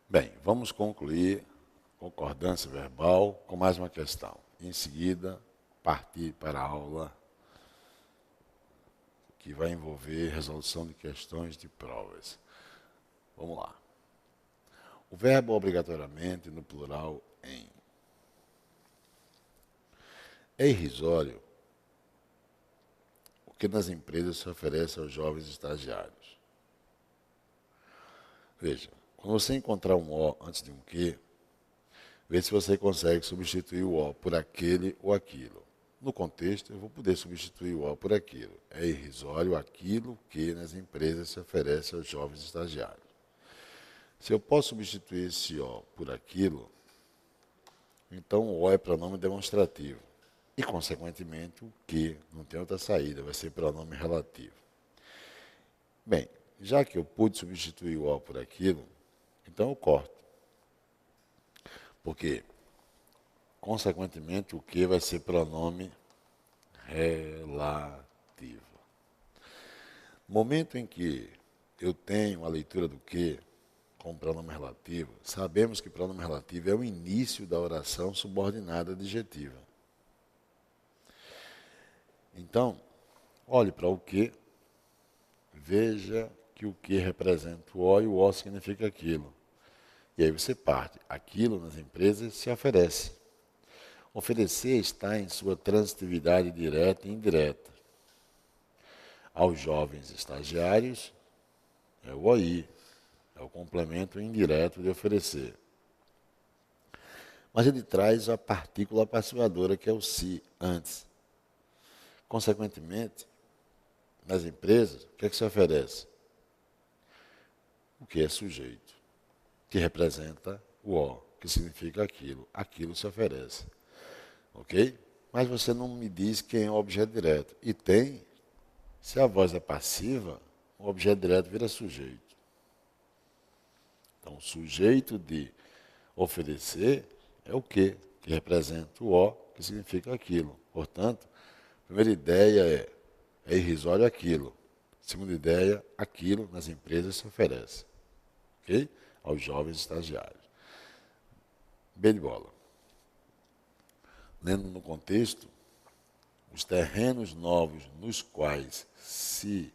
Bem, vamos concluir concordância verbal com mais uma questão. Em seguida, partir para a aula que vai envolver resolução de questões de provas. Vamos lá. O verbo obrigatoriamente no plural em. É irrisório o que nas empresas se oferece aos jovens estagiários. Veja, quando você encontrar um O antes de um que, vê se você consegue substituir o O por aquele ou aquilo. No contexto, eu vou poder substituir o O por aquilo. É irrisório aquilo que nas empresas se oferece aos jovens estagiários. Se eu posso substituir esse O por aquilo, então o O é pronome demonstrativo. E, consequentemente, o que não tem outra saída, vai ser pronome relativo. Bem, já que eu pude substituir o O por aquilo, então eu corto. Porque, consequentemente, o que vai ser pronome relativo. Momento em que eu tenho a leitura do que como pronome relativo, sabemos que pronome relativo é o início da oração subordinada adjetiva. Então, olhe para o que, veja que o que representa o O e o O significa aquilo. E aí você parte. Aquilo nas empresas se oferece. Oferecer está em sua transitividade direta e indireta. Aos jovens estagiários, é o OI, é o complemento indireto de oferecer. Mas ele traz a partícula passivadora, que é o se, antes. Consequentemente, nas empresas, o que é que se oferece? O que é sujeito, que representa o O, que significa aquilo. Aquilo se oferece. Ok? Mas você não me diz quem é o objeto direto. E tem, se a voz é passiva, o objeto direto vira sujeito. Então, o sujeito de oferecer é o que representa o O, que significa aquilo. Portanto, a primeira ideia é irrisório aquilo. Segunda ideia, aquilo nas empresas se oferece. Ok? Aos jovens estagiários. Bem de bola. Lendo no contexto, os terrenos novos nos quais se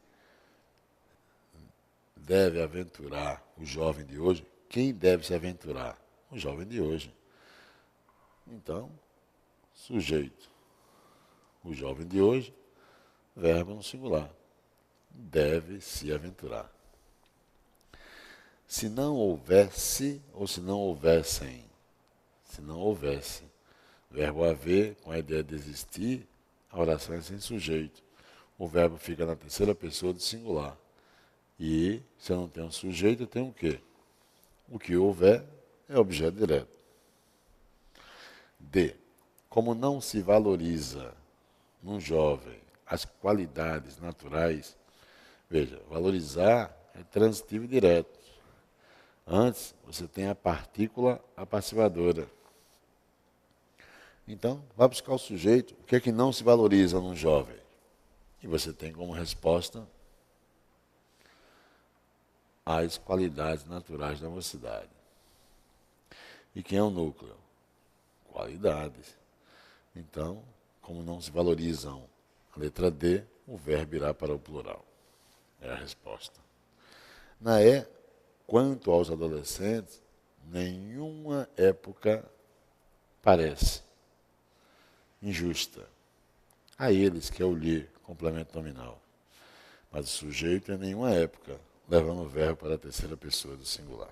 deve aventurar o jovem de hoje, quem deve se aventurar? O jovem de hoje. Então, sujeito, o jovem de hoje, verbo no singular, deve se aventurar. Se não houvesse ou se não houvessem, se não houvesse, verbo haver com a ideia de existir, a oração é sem sujeito. O verbo fica na terceira pessoa do singular. E se eu não tenho um sujeito, eu tenho o quê? O que houver é objeto direto. D. Como não se valoriza num jovem as qualidades naturais, veja, valorizar é transitivo e direto. Antes, você tem a partícula apassivadora. Então, vai buscar o sujeito. O que é que não se valoriza num jovem? E você tem como resposta as qualidades naturais da mocidade. E quem é o núcleo? Qualidades. Então, como não se valorizam a letra D, o verbo irá para o plural. É a resposta. Na E, quanto aos adolescentes, nenhuma época parece injusta. A eles que é o lhe, complemento nominal. Mas o sujeito em nenhuma época, levando o verbo para a terceira pessoa do singular.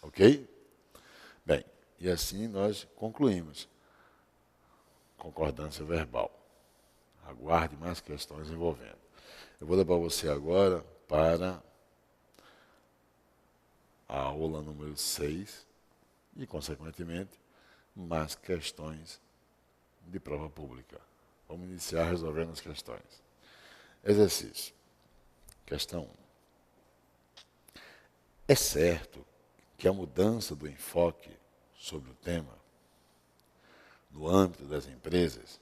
Ok? Bem, e assim nós concluímos. Concordância verbal. Aguarde mais questões envolvendo. Eu vou levar você agora para a aula número 6 e, consequentemente, mais questões de prova pública. Vamos iniciar resolvendo as questões. Exercício. Questão 1. É certo que a mudança do enfoque sobre o tema, no âmbito das empresas,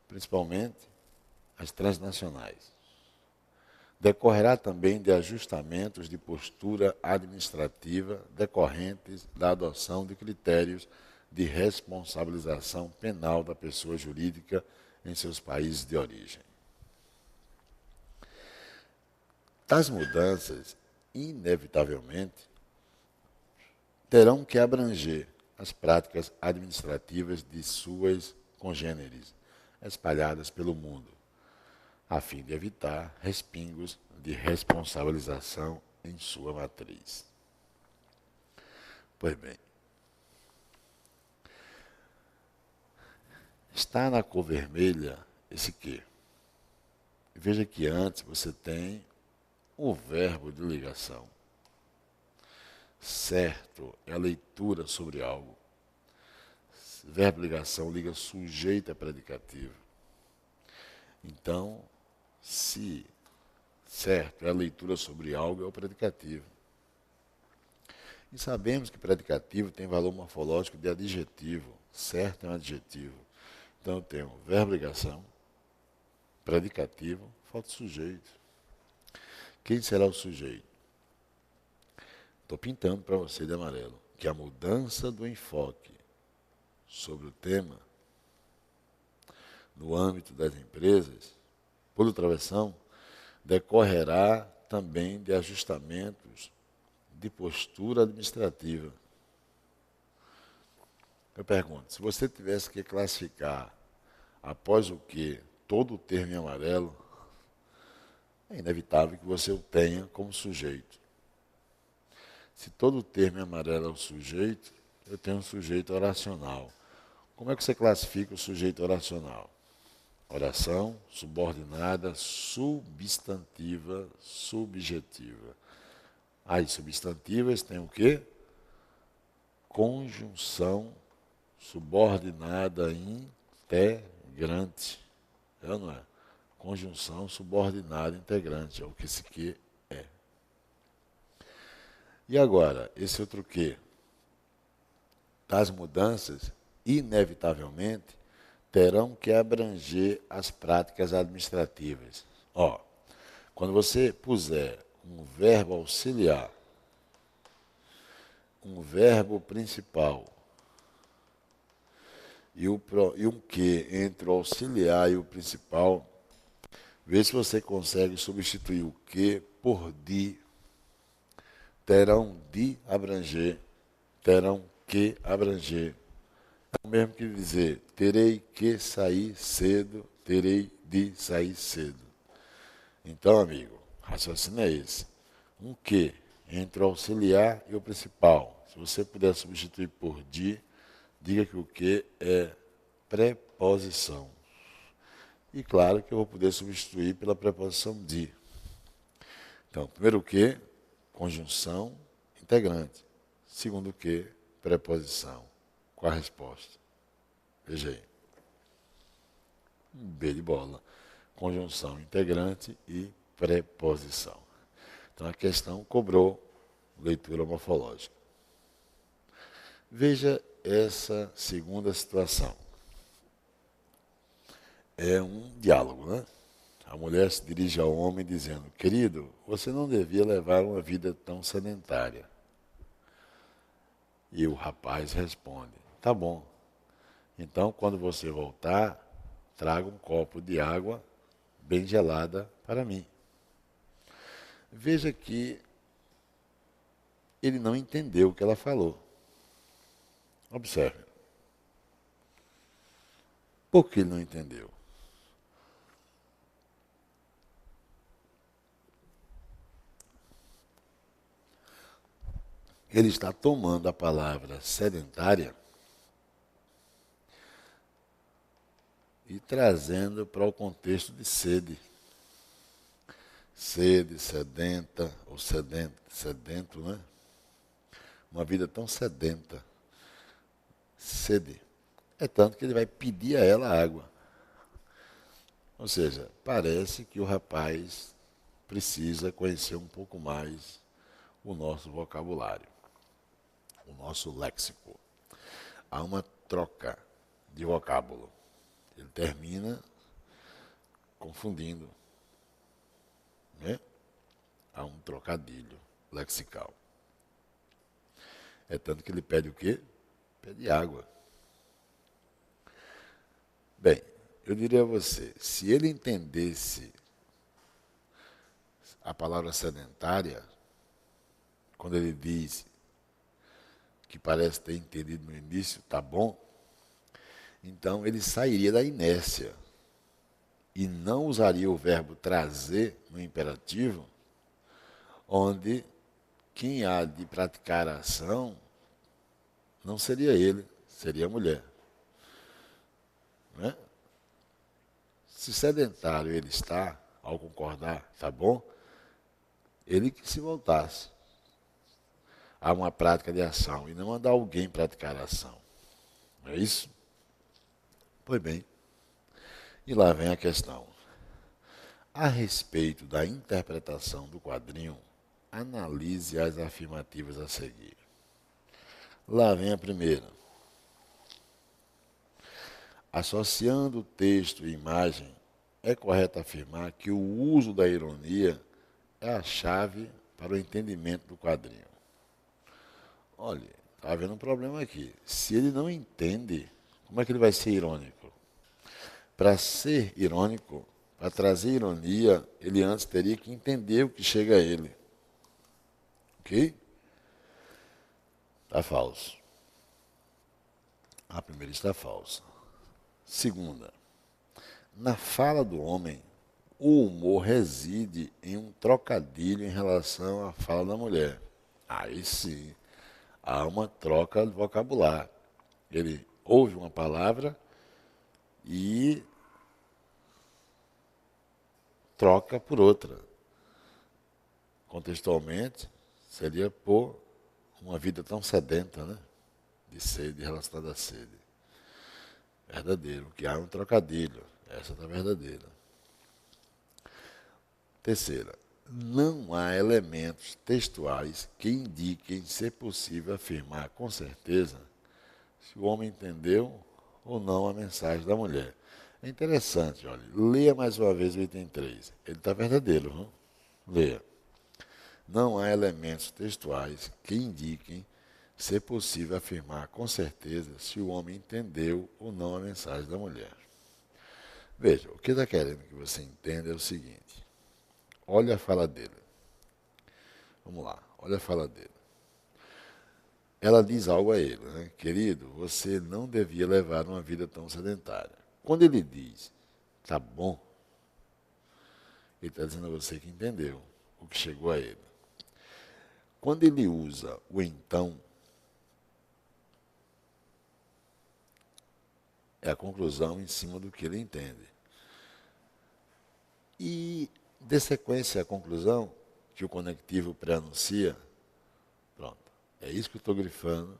principalmente as transnacionais, decorrerá também de ajustamentos de postura administrativa decorrentes da adoção de critérios de responsabilização penal da pessoa jurídica em seus países de origem. Tais mudanças, inevitavelmente, terão que abranger as práticas administrativas de suas congêneres, espalhadas pelo mundo, a fim de evitar respingos de responsabilização em sua matriz. Pois bem, está na cor vermelha esse quê? Veja que antes você tem o verbo de ligação. Certo é a leitura sobre algo. Verbo de ligação liga sujeito a predicativo. Então, se certo é a leitura sobre algo, é o predicativo. E sabemos que predicativo tem valor morfológico de adjetivo. Certo é um adjetivo. Então eu tenho verbo de ligação, predicativo, falta sujeito. Quem será o sujeito? Estou pintando para você de amarelo que a mudança do enfoque sobre o tema no âmbito das empresas, por travessão, decorrerá também de ajustamentos de postura administrativa. Eu pergunto, se você tivesse que classificar após o que todo o termo em amarelo, é inevitável que você o tenha como sujeito. Se todo o termo em amarelo é o sujeito, eu tenho um sujeito oracional. Como é que você classifica o sujeito oracional? Oração, subordinada, substantiva, subjetiva. As substantivas têm o quê? Conjunção subordinada integrante. É ou não é? Conjunção subordinada integrante, é o que esse que é. E agora, esse outro que? Das mudanças, inevitavelmente, terão que abranger as práticas administrativas. Quando você puser um verbo auxiliar, um verbo principal e um que entre o auxiliar e o principal, vê se você consegue substituir o que por de. Terão de abranger, terão que abranger. É o mesmo que dizer, terei que sair cedo, terei de sair cedo. Então, amigo, o raciocínio é esse. Um que entre o auxiliar e o principal. Se você puder substituir por de, diga que o que é preposição. E claro que eu vou poder substituir pela preposição de. Então, primeiro o que, conjunção integrante. Segundo o que, preposição. Qual a resposta? Veja aí. B de bola. Conjunção integrante e preposição. Então a questão cobrou leitura morfológica. Veja essa segunda situação. É um diálogo, né? A mulher se dirige ao homem dizendo, querido, você não devia levar uma vida tão sedentária. E o rapaz responde, tá bom. Então, quando você voltar, traga um copo de água bem gelada para mim. Veja que ele não entendeu o que ela falou. Observe. Por que ele não entendeu? Ele está tomando a palavra sedentária e trazendo para o contexto de sede. Sede, sedenta, ou sedento, né? Uma vida tão sedenta. Sede. É tanto que ele vai pedir a ela água. Ou seja, parece que o rapaz precisa conhecer um pouco mais o nosso vocabulário, o nosso léxico. Há uma troca de vocábulo. Ele termina confundindo, né? um trocadilho lexical. É tanto que ele pede o quê? Pede água. Bem, eu diria a você, se ele entendesse a palavra sedentária, quando ele diz que parece ter entendido no início, tá bom, então ele sairia da inércia e não usaria o verbo trazer no imperativo, onde quem há de praticar a ação não seria ele, seria a mulher. Não é? Se sedentário ele está, ao concordar, tá bom, ele que se voltasse a uma prática de ação e não mandar alguém praticar a ação. Não é isso? Pois bem, e lá vem a questão. A respeito da interpretação do quadrinho, analise as afirmativas a seguir. Lá vem a primeira. Associando texto e imagem, é correto afirmar que o uso da ironia é a chave para o entendimento do quadrinho. Olha, está havendo um problema aqui. Se ele não entende, como é que ele vai ser irônico? Para ser irônico, para trazer ironia, ele antes teria que entender o que chega a ele. Ok? Está falso. A primeira está falsa. Segunda, na fala do homem, o humor reside em um trocadilho em relação à fala da mulher. Aí sim, há uma troca de vocabulário. Ele ouve uma palavra e troca por outra. Contextualmente, seria por uma vida tão sedenta, né? De sede, relacionada à sede. Verdadeiro, que há um trocadilho. Essa está verdadeira. Terceira, não há elementos textuais que indiquem ser possível afirmar com certeza se o homem entendeu ou não a mensagem da mulher. É interessante, olha, leia mais uma vez o item 3. Ele está verdadeiro, não? Leia. Não há elementos textuais que indiquem ser possível afirmar com certeza se o homem entendeu ou não a mensagem da mulher. Veja, o que está querendo que você entenda é o seguinte. Olha a fala dele. Vamos lá, olha a fala dele. Ela diz algo a ele, né? Querido, você não devia levar uma vida tão sedentária. Quando ele diz, tá bom, ele está dizendo a você que entendeu o que chegou a ele. Quando ele usa o então, é a conclusão em cima do que ele entende. E, de sequência, a conclusão que o conectivo pré-anuncia, pronto, é isso que eu estou grifando,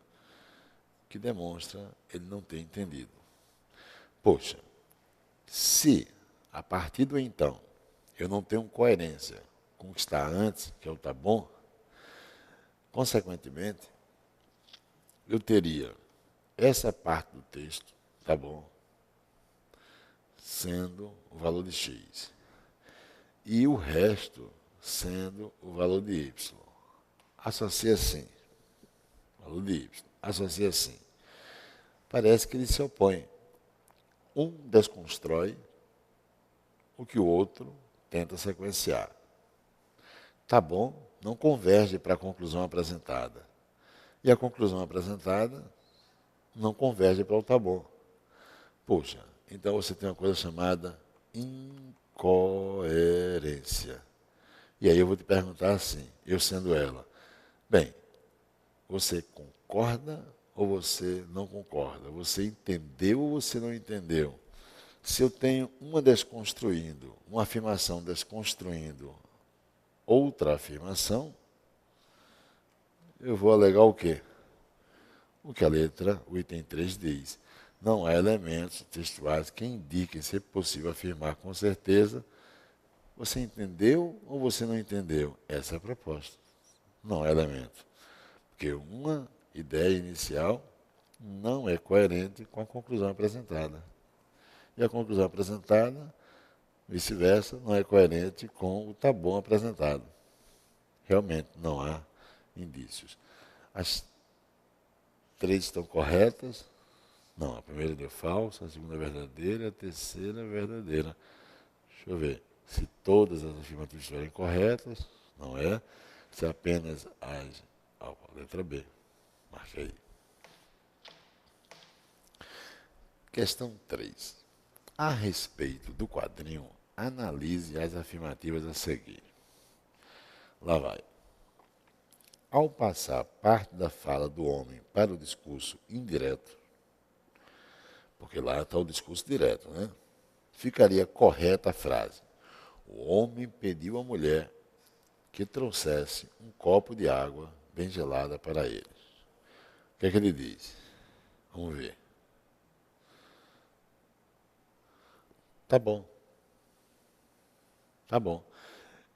que demonstra ele não ter entendido. Poxa, se a partir do então eu não tenho coerência com o que está antes, que é o tá bom, consequentemente, eu teria essa parte do texto, tá bom, sendo o valor de x. E o resto sendo o valor de y. Associa assim. Valor de y. Associa assim. Parece que eles se opõem. Um desconstrói o que o outro tenta sequenciar. Tá bom, não converge para a conclusão apresentada. E a conclusão apresentada não converge para o tá bom. Poxa, então você tem uma coisa chamada incoerência. E aí eu vou te perguntar assim, eu sendo ela, bem, você concorda ou você não concorda? Você entendeu ou você não entendeu? Se eu tenho uma desconstruindo, uma afirmação desconstruindo outra afirmação, eu vou alegar o quê? O que a letra, o item 3 diz. Não há elementos textuais que indiquem ser possível afirmar com certeza. Você entendeu ou você não entendeu? Essa é a proposta. Não há elemento. Porque uma ideia inicial não é coerente com a conclusão apresentada. E a conclusão apresentada, vice-versa, não é coerente com o tá bom apresentado. realmente não há indícios. As 3 estão corretas? Não, a primeira deu falsa, a segunda é verdadeira, a terceira é verdadeira. Deixa eu ver. Se todas as afirmativas estiverem corretas, não é. Se apenas as... letra B. Marque aí. Questão 3. A respeito do quadrinho, analise as afirmativas a seguir. Lá vai. Ao passar parte da fala do homem para o discurso indireto, porque lá está o discurso direto, né? Ficaria correta a frase: o homem pediu à mulher que trouxesse um copo de água bem gelada para ele. O que é que ele diz? Vamos ver. Tá bom. Tá bom.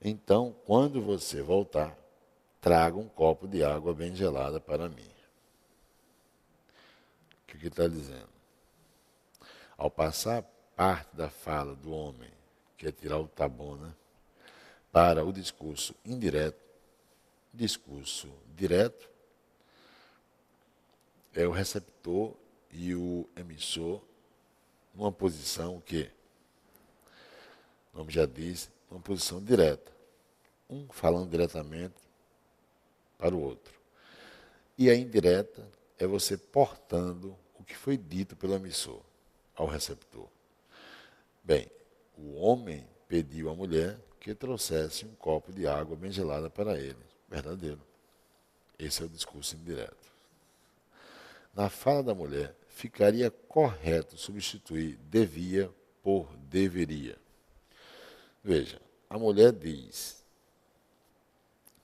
Então, quando você voltar, traga um copo de água bem gelada para mim. O que ele está dizendo? Ao passar parte da fala do homem, que é tirar o tá bom, né? Para o discurso indireto, discurso direto é o receptor e o emissor numa posição que, o nome já diz, uma posição direta. Um falando diretamente para o outro. E a indireta é você portando o que foi dito pelo emissor ao receptor. Bem, o homem pediu à mulher que trouxesse um copo de água bem gelada para ele. Verdadeiro. Esse é o discurso indireto. Na fala da mulher, ficaria correto substituir devia por deveria. Veja, a mulher diz: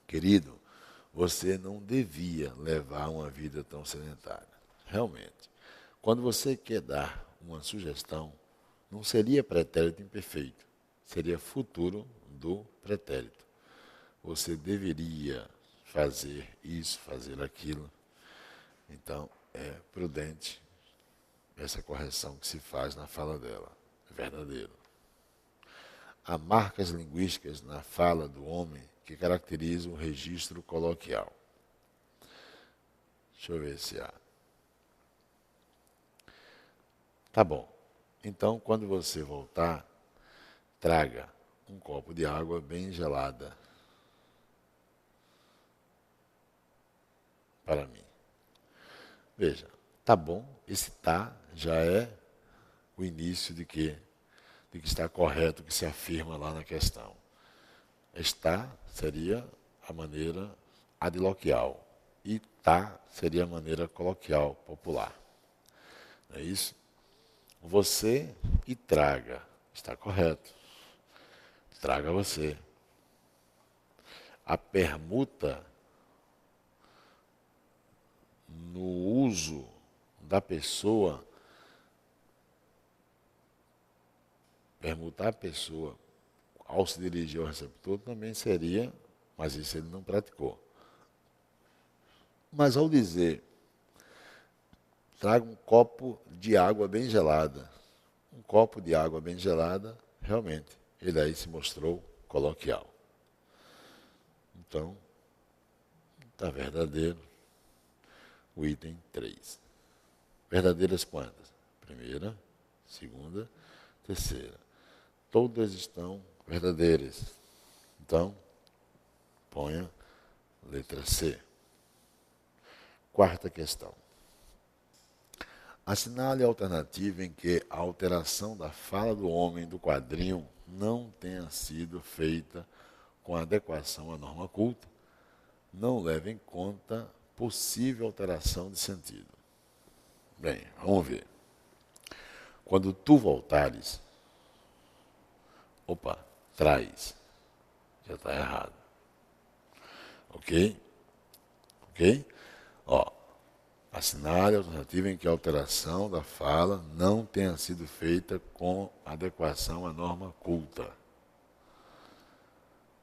querido, você não devia levar uma vida tão sedentária. Realmente, quando você quer dar uma sugestão, não seria pretérito imperfeito, seria futuro do pretérito. Você deveria fazer isso, fazer aquilo. Então, é prudente essa correção que se faz na fala dela. Verdadeiro. Há marcas linguísticas na fala do homem que caracterizam o registro coloquial. Deixa eu ver se há. Tá bom. Então, quando você voltar, traga um copo de água bem gelada para mim. Veja, tá bom, esse tá já é o início de que está correto o que se afirma lá na questão. Está seria a maneira adiloquial e tá seria a maneira coloquial, popular. Não é isso? Você e traga. Está correto. Traga você. A permuta no uso da pessoa, permutar a pessoa ao se dirigir ao receptor também seria, mas isso ele não praticou. Mas ao dizer, traga um copo de água bem gelada, um copo de água bem gelada, realmente, ele aí se mostrou coloquial. Então, está verdadeiro o item 3. Verdadeiras quantas? Primeira, segunda, terceira. Todas estão verdadeiras. Então, ponha letra C. Quarta questão. Assinale a alternativa em que a alteração da fala do homem do quadrinho não tenha sido feita com adequação à norma culta, não leva em conta possível alteração de sentido. Bem, vamos ver. Quando tu voltares, traz. Já está errado. Ok? Ok? Assinale a alternativa em que a alteração da fala não tenha sido feita com adequação à norma culta.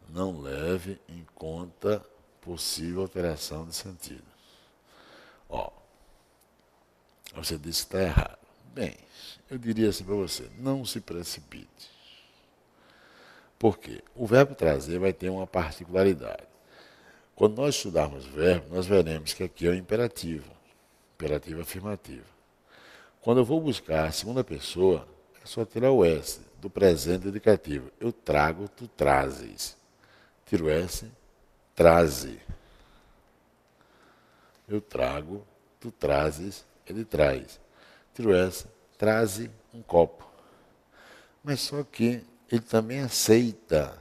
Não leve em conta possível alteração de sentido. Você disse que está errado. Bem, eu diria assim para você, não se precipite. Por quê? O verbo trazer vai ter uma particularidade. Quando nós estudarmos verbo, nós veremos que aqui é o imperativo afirmativo. Quando eu vou buscar a segunda pessoa, é só tirar o S do presente indicativo. Eu trago, tu trazes. Tiro o S, traze. Eu trago, tu trazes, ele traz. Tiro o S, traze um copo. Mas só que ele também aceita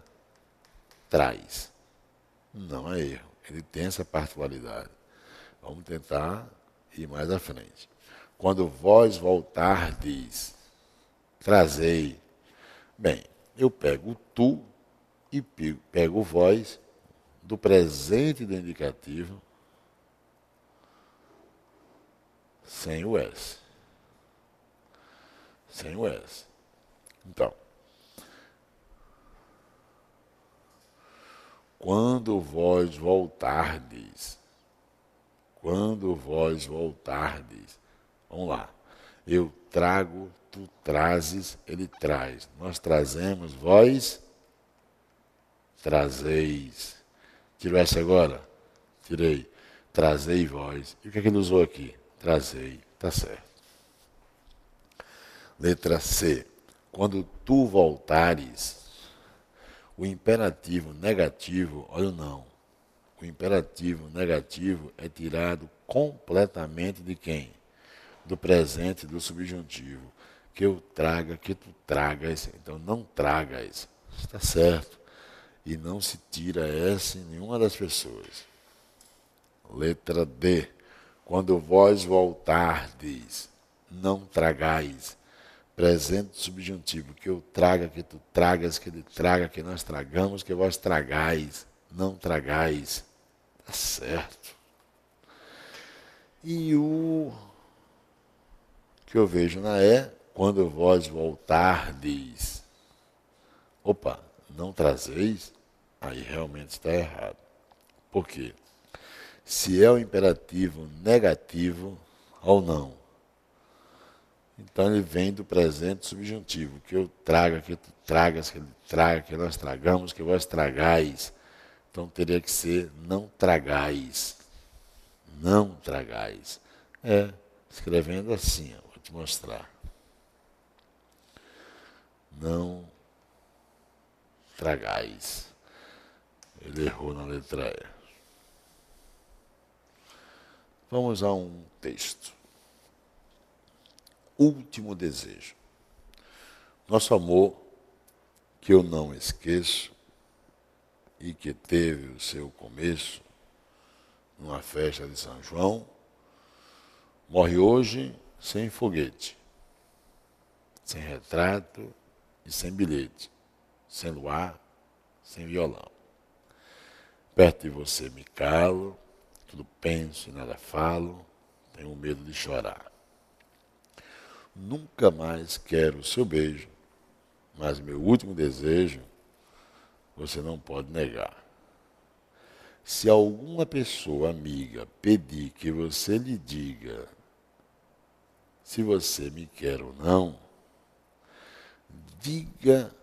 traz. Não é erro. Ele tem essa particularidade. Vamos tentar ir mais à frente. Quando vós voltardes, trazei. Bem, eu pego o tu e pego o vós do presente do indicativo sem o S. Sem o S. Então, quando vós voltardes, vamos lá. Eu trago, tu trazes, ele traz. Nós trazemos, vós trazeis. Tirou essa agora? Tirei. Trazei vós. E o que é que ele usou aqui? Trazei. Tá certo. Letra C. Quando tu voltares, o imperativo negativo, olha o não. O imperativo negativo é tirado completamente de quem? Do presente do subjuntivo. Que eu traga, que tu tragas. Então não tragas. Está certo. E não se tira S em nenhuma das pessoas. Letra D. Quando vós voltardes, não tragais. Presente subjuntivo. Que eu traga, que tu tragas, que ele traga, que nós tragamos, que vós tragais. Não tragais. Tá certo. E o que eu vejo na E, quando vós voltardes. Opa, não trazeis? Aí realmente está errado. Por quê? Se é o imperativo negativo ou não, então ele vem do presente subjuntivo. Que eu traga, que tu tragas, que ele traga, que nós tragamos, que vós tragais. Então teria que ser não tragais. Não tragais. Escrevendo assim, ó, vou te mostrar. Não tragais. Ele errou na letra E. Vamos a um texto. Último desejo. Nosso amor, que eu não esqueço e que teve o seu começo numa festa de São João, morre hoje sem foguete, sem retrato e sem bilhete, sem luar, sem violão. Perto de você me calo, tudo penso e nada falo, tenho medo de chorar. Nunca mais quero o seu beijo, mas meu último desejo você não pode negar. Se alguma pessoa amiga pedir que você lhe diga se você me quer ou não, diga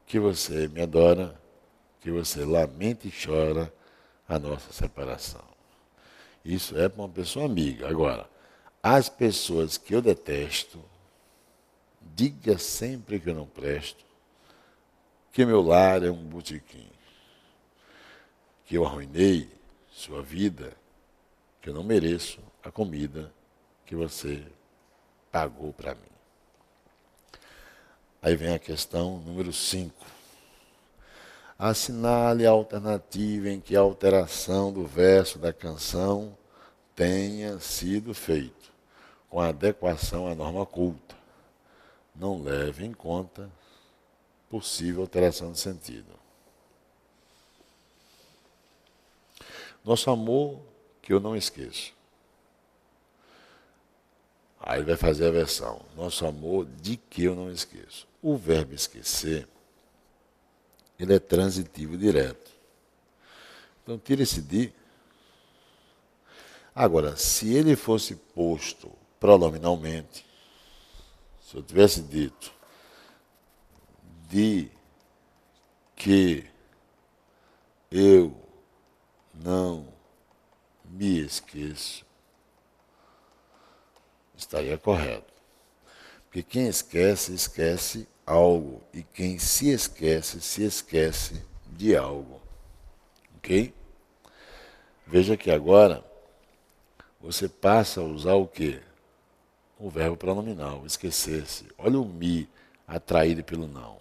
que você me adora, que você lamenta e chora a nossa separação. Isso é para uma pessoa amiga. Agora, as pessoas que eu detesto, diga sempre que eu não presto, que meu lar é um botequim, que eu arruinei sua vida, que eu não mereço a comida que você pagou para mim. Aí vem a questão número 5. Assinale a alternativa em que a alteração do verso da canção tenha sido feito, com adequação à norma culta. Não leve em conta possível alteração de sentido. Nosso amor, que eu não esqueço. Aí ele vai fazer a versão. Nosso amor, de que eu não esqueço. O verbo esquecer, ele é transitivo direto. Então tira esse de. Agora, se ele fosse posto pronominalmente, se eu tivesse dito de que eu não me esqueço, estaria correto. Porque quem esquece, esquece algo. E quem se esquece de algo. Ok? Veja que agora você passa a usar o quê? O verbo pronominal, esquecer-se. Olha o me atraído pelo não.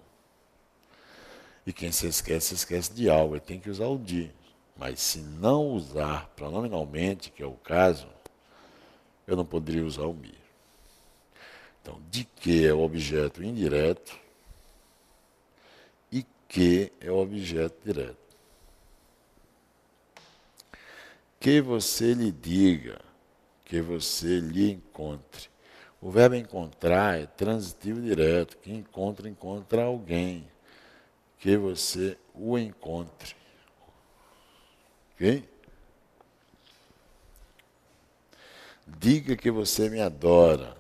E quem se esquece de algo. Ele tem que usar o de. Mas se não usar pronominalmente, que é o caso, eu não poderia usar o me. Então, de que é o objeto indireto e que é o objeto direto. Que você lhe diga, que você lhe encontre. O verbo encontrar é transitivo direto. Quem encontra, encontra alguém. Que você o encontre. Ok? Diga que você me adora.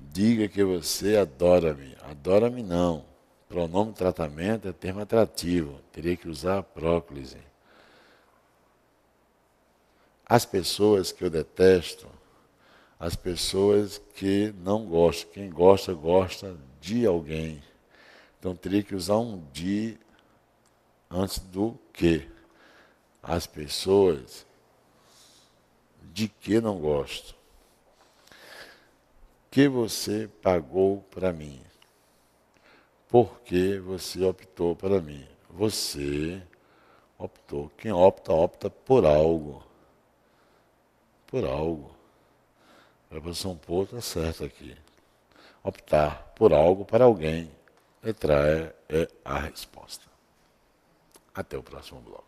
Diga que você adora-me. Adora-me não. Pronome tratamento é termo atrativo. Teria que usar a próclise. As pessoas que eu detesto, as pessoas que não gostam. Quem gosta, gosta de alguém. Então teria que usar um de antes do que. As pessoas de que não gosto. Que você pagou para mim? Por que você optou para mim? Você optou. Quem opta, opta por algo. Por algo. A preposição por está certa aqui. Optar por algo para alguém. Letra E é a resposta. Até o próximo bloco.